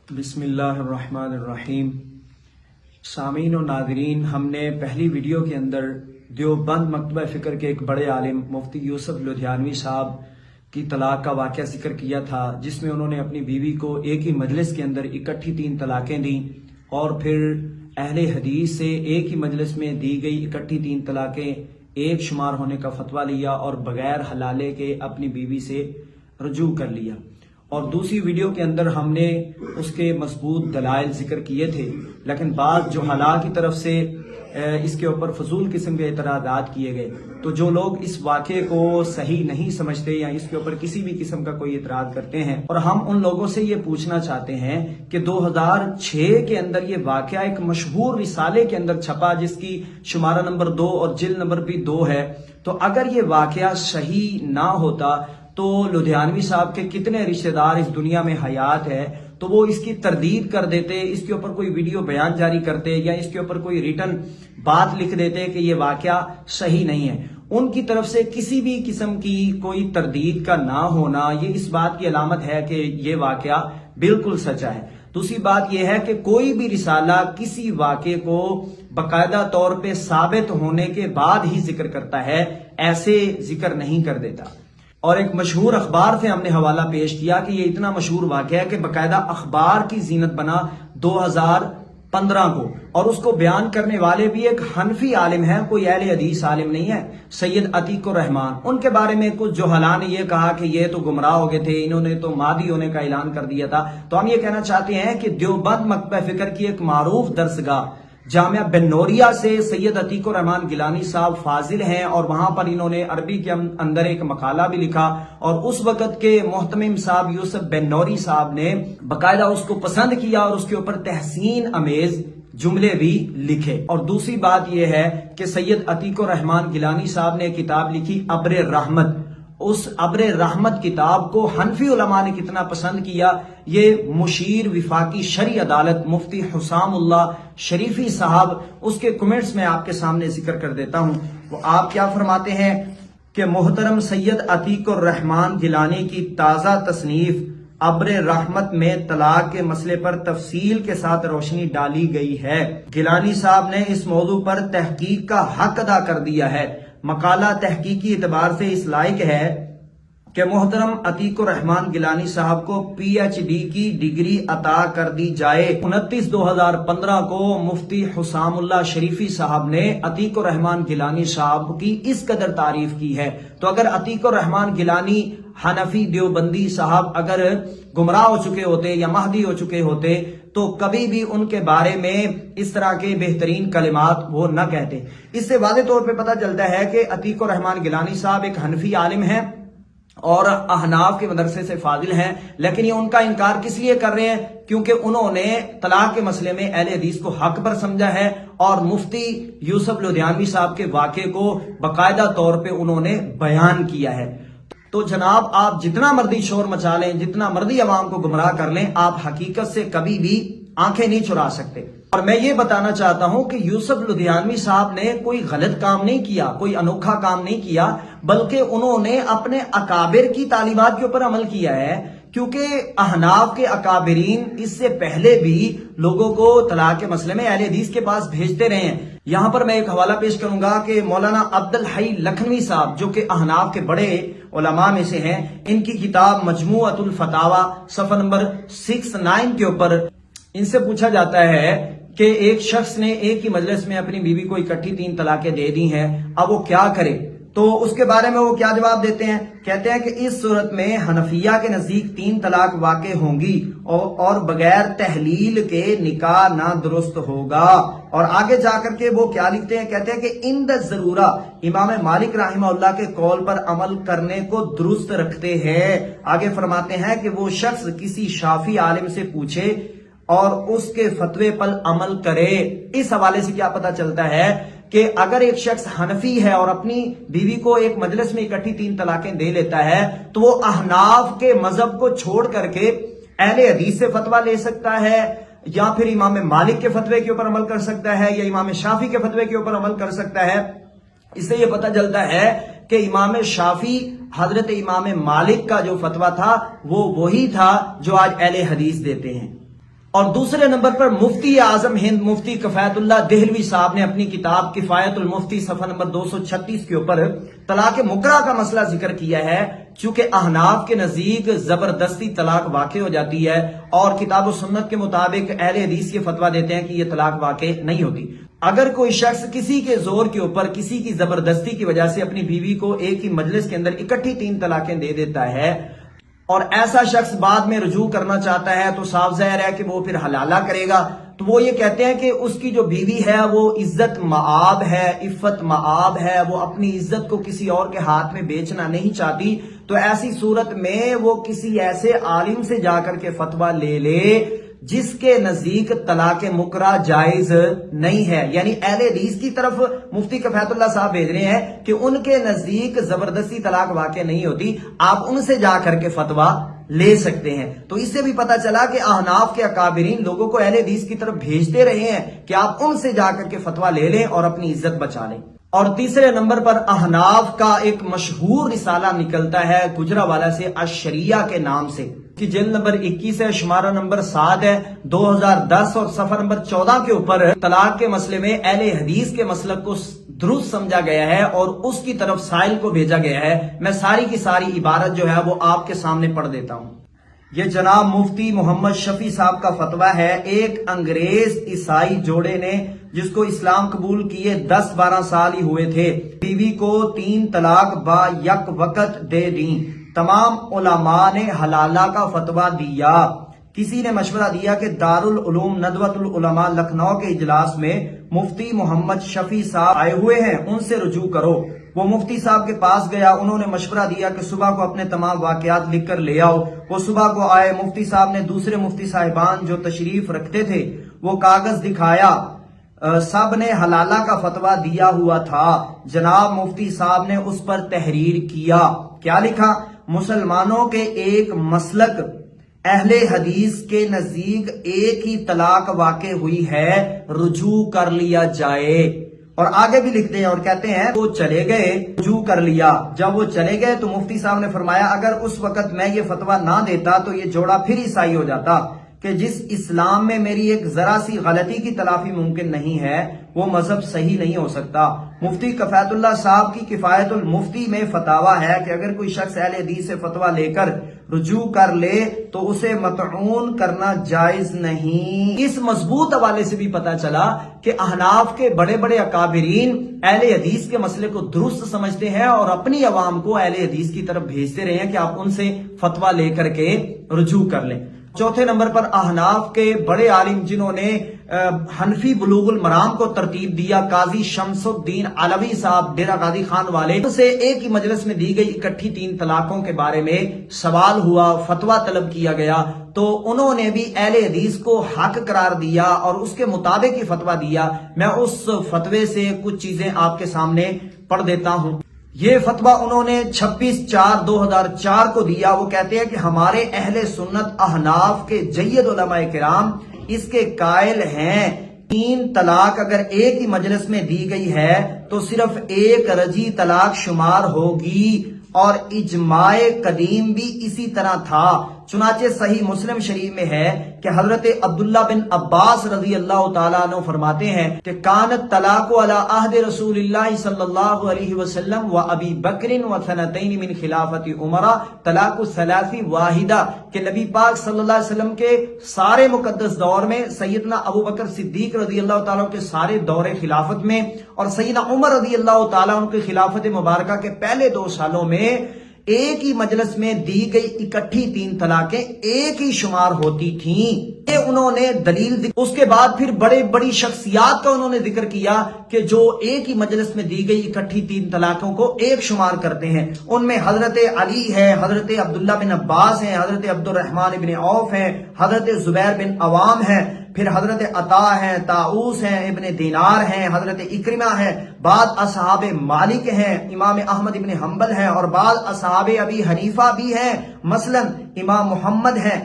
بسم اللہ الرحمن الرحیم۔ سامعین و ناظرین، ہم نے پہلی ویڈیو کے اندر دیوبند مکتبہ فکر کے ایک بڑے عالم مفتی یوسف لدھیانوی صاحب کی طلاق کا واقعہ ذکر کیا تھا، جس میں انہوں نے اپنی بیوی کو ایک ہی مجلس کے اندر اکٹھی 3 طلاقیں دیں، اور پھر اہل حدیث سے ایک ہی مجلس میں دی گئی اکٹھی 3 طلاقیں ایک شمار ہونے کا فتویٰ لیا اور بغیر حلالے کے اپنی بیوی سے رجوع کر لیا۔ اور دوسری ویڈیو کے اندر ہم نے اس کے مضبوط دلائل ذکر کیے تھے، لیکن بعض جہلاء کی طرف سے اس کے اوپر فضول قسم کے اعتراضات کیے گئے۔ تو جو لوگ اس واقعے کو صحیح نہیں سمجھتے یا اس کے اوپر کسی بھی قسم کا کوئی اعتراض کرتے ہیں، اور ہم ان لوگوں سے یہ پوچھنا چاہتے ہیں کہ 2006 کے اندر یہ واقعہ ایک مشہور رسالے کے اندر چھپا، جس کی شمارہ نمبر 2 اور جلد نمبر بھی 2 ہے۔ تو اگر یہ واقعہ صحیح نہ ہوتا تو لدھیانوی صاحب کے کتنے رشتہ دار اس دنیا میں حیات ہے، تو وہ اس کی تردید کر دیتے، اس کے اوپر کوئی ویڈیو بیان جاری کرتے یا اس کے اوپر کوئی ریٹن بات لکھ دیتے کہ یہ واقعہ صحیح نہیں ہے۔ ان کی طرف سے کسی بھی قسم کی کوئی تردید کا نہ ہونا یہ اس بات کی علامت ہے کہ یہ واقعہ بالکل سچا ہے۔ دوسری بات یہ ہے کہ کوئی بھی رسالہ کسی واقعے کو باقاعدہ طور پہ ثابت ہونے کے بعد ہی ذکر کرتا ہے، ایسے ذکر نہیں کر دیتا۔ اور ایک مشہور اخبار سے ہم نے حوالہ پیش کیا کہ یہ اتنا مشہور واقعہ ہے کہ باقاعدہ اخبار کی زینت بنا 2015 کو، اور اس کو بیان کرنے والے بھی ایک حنفی عالم ہے، کوئی اہل حدیث عالم نہیں ہے، سید عتیق الرحمان۔ ان کے بارے میں کچھ جہلاء نے یہ کہا کہ یہ تو گمراہ ہو گئے تھے، انہوں نے تو مادی ہونے کا اعلان کر دیا تھا۔ تو ہم یہ کہنا چاہتے ہیں کہ دیوبند مکتبہ فکر کی ایک معروف درسگاہ جامعہ بنوریہ سے سید عتیق الرحمان گیلانی صاحب فاضل ہیں، اور وہاں پر انہوں نے عربی کے اندر ایک مقالہ بھی لکھا، اور اس وقت کے محتمم صاحب یوسف بنوری صاحب نے باقاعدہ اس کو پسند کیا اور اس کے اوپر تحسین امیز جملے بھی لکھے۔ اور دوسری بات یہ ہے کہ سید عتیق الرحمان گیلانی صاحب نے کتاب لکھی ابر رحمت۔ اس ابر رحمت کتاب کو حنفی علماء نے کتنا پسند کیا، یہ مشیر وفاقی شرعی عدالت مفتی حسام اللہ شریفی صاحب، اس کے کمنٹس میں آپ کے سامنے ذکر کر دیتا ہوں۔ وہ آپ کیا فرماتے ہیں کہ محترم سید عتیق الرحمان گیلانی کی تازہ تصنیف ابر رحمت میں طلاق کے مسئلے پر تفصیل کے ساتھ روشنی ڈالی گئی ہے۔ گیلانی صاحب نے اس موضوع پر تحقیق کا حق ادا کر دیا ہے۔ مقالہ تحقیقی اعتبار سے اس لائق ہے کہ محترم عتیق الرحمان گیلانی صاحب کو PhD کی ڈگری عطا کر دی جائے۔ 29/2015 کو مفتی حسام اللہ شریفی صاحب نے عتیق الرحمان گیلانی صاحب کی اس قدر تعریف کی ہے۔ تو اگر عتیق الرحمان گیلانی حنفی دیوبندی صاحب اگر گمراہ ہو چکے ہوتے یا مہدی ہو چکے ہوتے تو کبھی بھی ان کے بارے میں اس طرح کے بہترین کلمات وہ نہ کہتے۔ اس سے واضح طور پہ پتہ چلتا ہے کہ عتیق الرحمان گیلانی صاحب ایک حنفی عالم ہیں اور احناف کے مدرسے سے فاضل ہیں، لیکن یہ ان کا انکار کس لیے کر رہے ہیں؟ کیونکہ انہوں نے طلاق کے مسئلے میں اہل حدیث کو حق پر سمجھا ہے، اور مفتی یوسف لدھیانوی صاحب کے واقعے کو باقاعدہ طور پہ انہوں نے بیان کیا ہے۔ تو جناب، آپ جتنا مرضی شور مچا لیں، جتنا مرضی عوام کو گمراہ کر لیں، آپ حقیقت سے کبھی بھی آنکھیں نہیں چرا سکتے۔ اور میں یہ بتانا چاہتا ہوں کہ یوسف لدھیانوی صاحب نے کوئی غلط کام نہیں کیا، کوئی انوکھا کام نہیں کیا، بلکہ انہوں نے اپنے اکابر کی تعلیمات کے اوپر عمل کیا ہے، کیونکہ احناف کے اکابرین اس سے پہلے بھی لوگوں کو طلاق کے مسئلے میں اہل حدیث کے پاس بھیجتے رہے ہیں۔ یہاں پر میں ایک حوالہ پیش کروں گا کہ مولانا عبدالحی لکھنوی صاحب، جو کہ احناف کے بڑے علماء میں سے ہیں، ان کی کتاب مجموعۃ الفتاوی صفحہ نمبر 69 کے اوپر ان سے پوچھا جاتا ہے کہ ایک شخص نے ایک ہی مجلس میں اپنی بیوی کو اکٹھی 3 طلاقیں دے دی ہیں، اب وہ کیا کرے؟ تو اس کے بارے میں وہ کیا جواب دیتے ہیں؟ کہتے ہیں کہ اس صورت میں حنفیہ کے نزدیک 3 طلاق واقع ہوں گی اور بغیر تحلیل کے نکاح نہ درست ہوگا۔ اور آگے جا کر کے وہ کیا لکھتے ہیں؟ کہتے ہیں کہ عند ضرورہ امام مالک رحمہ اللہ کے قول پر عمل کرنے کو درست رکھتے ہیں۔ آگے فرماتے ہیں کہ وہ شخص کسی شافعی عالم سے پوچھے اور اس کے فتوے پر عمل کرے۔ اس حوالے سے کیا پتہ چلتا ہے کہ اگر ایک شخص حنفی ہے اور اپنی بیوی کو ایک مجلس میں اکٹھی 3 طلاقیں دے لیتا ہے تو وہ احناف کے مذہب کو چھوڑ کر کے اہل حدیث سے فتویٰ لے سکتا ہے، یا پھر امام مالک کے فتوے کے اوپر عمل کر سکتا ہے، یا امام شافعی کے فتوے کے اوپر عمل کر سکتا ہے۔ اس سے یہ پتہ چلتا ہے کہ امام شافعی حضرت امام مالک کا جو فتویٰ تھا وہ وہی تھا جو آج اہل حدیث دیتے ہیں۔ اور دوسرے نمبر پر مفتی اعظم ہند مفتی کفایت اللہ دہلوی صاحب نے اپنی کتاب کفایت المفتی صفحہ نمبر 236 کے اوپر طلاق مکرہ کا مسئلہ ذکر کیا ہے، چونکہ احناف کے نزدیک زبردستی طلاق واقع ہو جاتی ہے اور کتاب و سنت کے مطابق اہل حدیث یہ فتویٰ دیتے ہیں کہ یہ طلاق واقع نہیں ہوتی۔ اگر کوئی شخص کسی کے زور کے اوپر کسی کی زبردستی کی وجہ سے اپنی بیوی کو ایک ہی مجلس کے اندر اکٹھی 3 طلاقیں دے دیتا ہے اور ایسا شخص بعد میں رجوع کرنا چاہتا ہے تو صاف ظاہر ہے کہ وہ پھر حلالہ کرے گا، تو وہ یہ کہتے ہیں کہ اس کی جو بیوی ہے وہ عزت مآب ہے، عفت مآب ہے، وہ اپنی عزت کو کسی اور کے ہاتھ میں بیچنا نہیں چاہتی، تو ایسی صورت میں وہ کسی ایسے عالم سے جا کر کے فتویٰ لے لے جس کے نزدیک طلاق مکرہ جائز نہیں ہے۔ یعنی اہل حدیث کی طرف مفتی کفایت اللہ صاحب بھیج رہے ہیں کہ ان کے نزدیک زبردستی طلاق واقع نہیں ہوتی، آپ ان سے جا کر کے فتویٰ لے سکتے ہیں۔ تو اس سے بھی پتہ چلا کہ احناف کے اکابرین لوگوں کو اہل حدیث کی طرف بھیجتے رہے ہیں کہ آپ ان سے جا کر کے فتویٰ لے لیں اور اپنی عزت بچا لیں۔ اور تیسرے نمبر پر احناف کا ایک مشہور رسالہ نکلتا ہے گجرانوالہ سے الشریعہ کے نام سے، کہ جلد نمبر 21 ہے، شمارہ نمبر 7 ہے، 2010 اور صفحہ نمبر 14 کے اوپر طلاق کے مسئلے میں اہل حدیث کے مسلک کو درست سمجھا گیا ہے اور اس کی طرف سائل کو بھیجا گیا ہے۔ میں ساری کی ساری عبارت جو ہے وہ آپ کے سامنے پڑھ دیتا ہوں۔ یہ جناب مفتی محمد شفیع صاحب کا فتویٰ ہے، ایک انگریز عیسائی جوڑے نے جس کو اسلام قبول کیے 10-12 سال ہی ہوئے تھے، بیوی کو 3 طلاق با یک وقت دے دیں۔ تمام علماء نے حلالہ کا فتویٰ دیا۔ کسی نے مشورہ دیا کہ دارالعلوم ندوۃ العلماء لکھنؤ کے اجلاس میں مفتی محمد شفیع صاحب آئے ہوئے ہیں، ان سے رجوع کرو۔ وہ مفتی صاحب کے پاس گیا، انہوں نے مشورہ دیا کہ صبح کو اپنے تمام واقعات لکھ کر لے آؤ۔ وہ صبح کو آئے، مفتی صاحب نے دوسرے مفتی صاحبان جو تشریف رکھتے تھے وہ کاغذ دکھایا، سب نے حلالہ کا فتویٰ دیا ہوا تھا۔ جناب مفتی صاحب نے اس پر تحریر کیا، کیا لکھا؟ مسلمانوں کے ایک مسلک اہل حدیث کے نزدیک ایک ہی طلاق واقع ہوئی ہے، رجوع کر لیا جائے۔ اور آگے بھی لکھتے ہیں اور کہتے ہیں وہ چلے گئے، رجوع کر لیا۔ جب وہ چلے گئے تو مفتی صاحب نے فرمایا اگر اس وقت میں یہ فتویٰ نہ دیتا تو یہ جوڑا پھر عیسائی ہو جاتا، کہ جس اسلام میں میری ایک ذرا سی غلطی کی تلافی ممکن نہیں ہے وہ مذہب صحیح نہیں ہو سکتا۔ مفتی کفایت اللہ صاحب کی کفایت المفتی میں فتاویٰ ہے کہ اگر کوئی شخص اہل حدیث سے فتویٰ لے کر رجوع کر لے تو اسے مطعون کرنا جائز نہیں۔ اس مضبوط حوالے سے بھی پتا چلا کہ احناف کے بڑے بڑے اکابرین اہل حدیث کے مسئلے کو درست سمجھتے ہیں اور اپنی عوام کو اہل حدیث کی طرف بھیجتے رہے ہیں کہ آپ ان سے فتویٰ لے کر کے رجوع کر لیں۔ چوتھے نمبر پر احناف کے بڑے عالم جنہوں نے حنفی بلوغ المرام کو ترتیب دیا، قاضی شمس الدین علوی صاحب ڈیرہ غازی خان والے سے ایک ہی مجلس میں دی گئی اکٹھی 3 طلاقوں کے بارے میں سوال ہوا، فتویٰ طلب کیا گیا، تو انہوں نے بھی اہل حدیث کو حق قرار دیا اور اس کے مطابق ہی فتویٰ دیا۔ میں اس فتوے سے کچھ چیزیں آپ کے سامنے پڑھ دیتا ہوں۔ یہ فتویٰ انہوں نے 26/4/2004 کو دیا۔ وہ کہتے ہیں کہ ہمارے اہل سنت احناف کے جید علماء کرام اس کے قائل ہیں 3 طلاق اگر ایک ہی مجلس میں دی گئی ہے تو صرف ایک رجی طلاق شمار ہوگی، اور اجماع قدیم بھی اسی طرح تھا۔ چنانچہ صحیح مسلم شریف میں ہے کہ حضرت عبداللہ بن عباس رضی اللہ تعالیٰ عنہ فرماتے ہیں کہ کانت طلاق علی عہد رسول اللہ صلی اللہ علیہ وسلم و ابی بکر و ثنتین من خلافت عمر طلاق ثلاث واحدہ، کہ نبی پاک صلی اللہ علیہ وسلم کے سارے مقدس دور میں، سیدنا ابو بکر صدیق رضی اللہ تعالیٰ کے سارے دور خلافت میں اور سیدنا عمر رضی اللہ تعالیٰ عنہ کی خلافت مبارکہ کے پہلے 2 سالوں میں ایک ہی مجلس میں دی گئی اکٹھی 3 طلاقیں ایک ہی شمار ہوتی تھیں۔ یہ انہوں نے دلیل اس کے بعد پھر بڑی شخصیات کا انہوں نے ذکر کیا کہ جو ایک ہی مجلس میں دی گئی اکٹھی 3 طلاقوں کو ایک شمار کرتے ہیں۔ ان میں حضرت علی ہے، حضرت عبداللہ بن عباس ہیں، حضرت عبد الرحمن بن عوف ہیں، حضرت زبیر بن عوام ہیں، پھر حضرت عطا ہیں، طاؤس ہیں، ابن دینار ہیں، حضرت اکرمہ ہیں، بعض اصحاب مالک ہیں، امام احمد ابن حنبل ہیں، اور بعض اصحاب ابی حنیفہ بھی ہیں، مثلا امام محمد ہیں،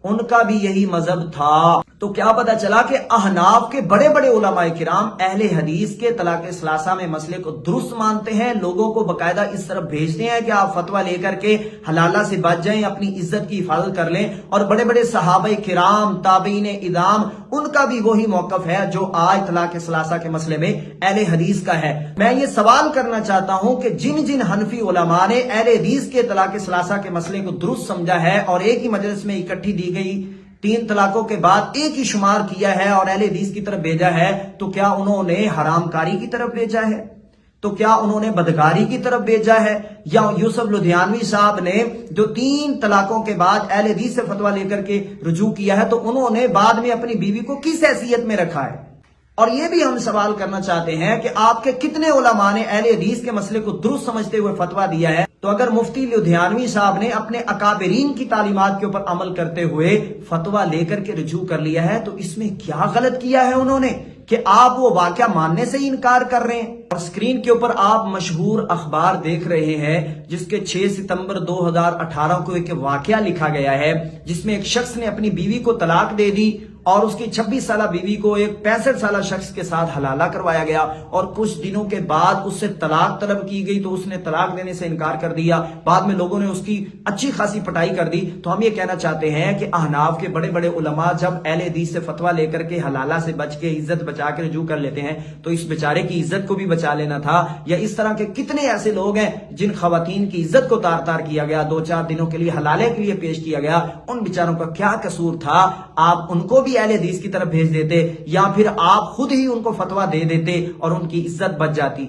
ان کا بھی یہی مذہب تھا۔ تو کیا پتا چلا کہ احناف کے بڑے بڑے علماء کرام اہل حدیث کے طلاق ثلاثہ میں مسئلے کو درست مانتے ہیں، لوگوں کو باقاعدہ اس طرف بھیجتے ہیں کہ آپ فتویٰ لے کر کے حلالہ سے بچ جائیں، اپنی عزت کی حفاظت کر لیں۔ اور بڑے بڑے صحابہ کرام، تابعین اعظام، ان کا بھی وہی موقف ہے جو آج طلاق ثلاثہ کے مسئلے میں اہل حدیث کا ہے۔ میں یہ سوال کرنا چاہتا ہوں کہ جن جن حنفی علماء نے اہل حدیث کے طلاق ثلاثہ کے مسئلے کو درست سمجھا ہے اور ایک ہی مجلس میں اکٹھی دی گئی 3 طلاقوں کے بعد ایک ہی شمار کیا ہے اور اہل حدیث کی طرف بھیجا ہے، تو کیا انہوں نے حرام کاری کی طرف بھیجا ہے؟ تو کیا انہوں نے بدکاری کی طرف بھیجا ہے؟ یا یوسف لدھیانوی صاحب نے جو 3 طلاقوں کے بعد اہل حدیث سے فتویٰ لے کر کے رجوع کیا ہے، تو انہوں نے بعد میں اپنی بیوی کو کس حیثیت میں رکھا ہے؟ اور یہ بھی ہم سوال کرنا چاہتے ہیں کہ آپ کے کتنے علماء نے اہل حدیث کے مسئلے کو درست سمجھتے ہوئے فتویٰ دیا ہے؟ تو اگر مفتی لدھیانوی صاحب نے اپنے اکابرین کی تعلیمات کے اوپر عمل کرتے ہوئے فتویٰ لے کر کے رجوع کر لیا ہے، تو اس میں کیا غلط کیا ہے انہوں نے کہ آپ وہ واقعہ ماننے سے ہی انکار کر رہے ہیں؟ اور اسکرین کے اوپر آپ مشہور اخبار دیکھ رہے ہیں جس کے 6 ستمبر 2018 کو ایک واقعہ لکھا گیا ہے جس میں ایک شخص نے اپنی بیوی کو طلاق دے دی اور اس کی 26 سالہ بیوی کو ایک 65 سالہ شخص کے ساتھ حلالہ کروایا گیا، اور کچھ دنوں کے بعد اس سے طلاق طلب کی گئی تو اس نے طلاق دینے سے انکار کر دیا۔ بعد میں لوگوں نے اس کی اچھی خاصی پٹائی کر دی۔ تو ہم یہ کہنا چاہتے ہیں کہ احناف کے بڑے بڑے علماء جب اہل حدیث سے فتویٰ لے کر کے حلالہ سے بچ کے عزت بچا کے رجوع کر لیتے ہیں تو اس بیچارے کی عزت کو بھی بچا لینا تھا۔ یا اس طرح کے کتنے ایسے لوگ ہیں جن خواتین کی عزت کو تار تار کیا گیا، 2-4 دنوں کے لیے حلالے کے لیے پیش کیا گیا، ان بیچاروں کا کیا قصور تھا؟ آپ ان کو بھی اہل حدیث کی طرف بھیج دیتے یا پھر آپ خود ہی ان کو فتویٰ دے دیتے اور ان کی عزت بچ جاتی۔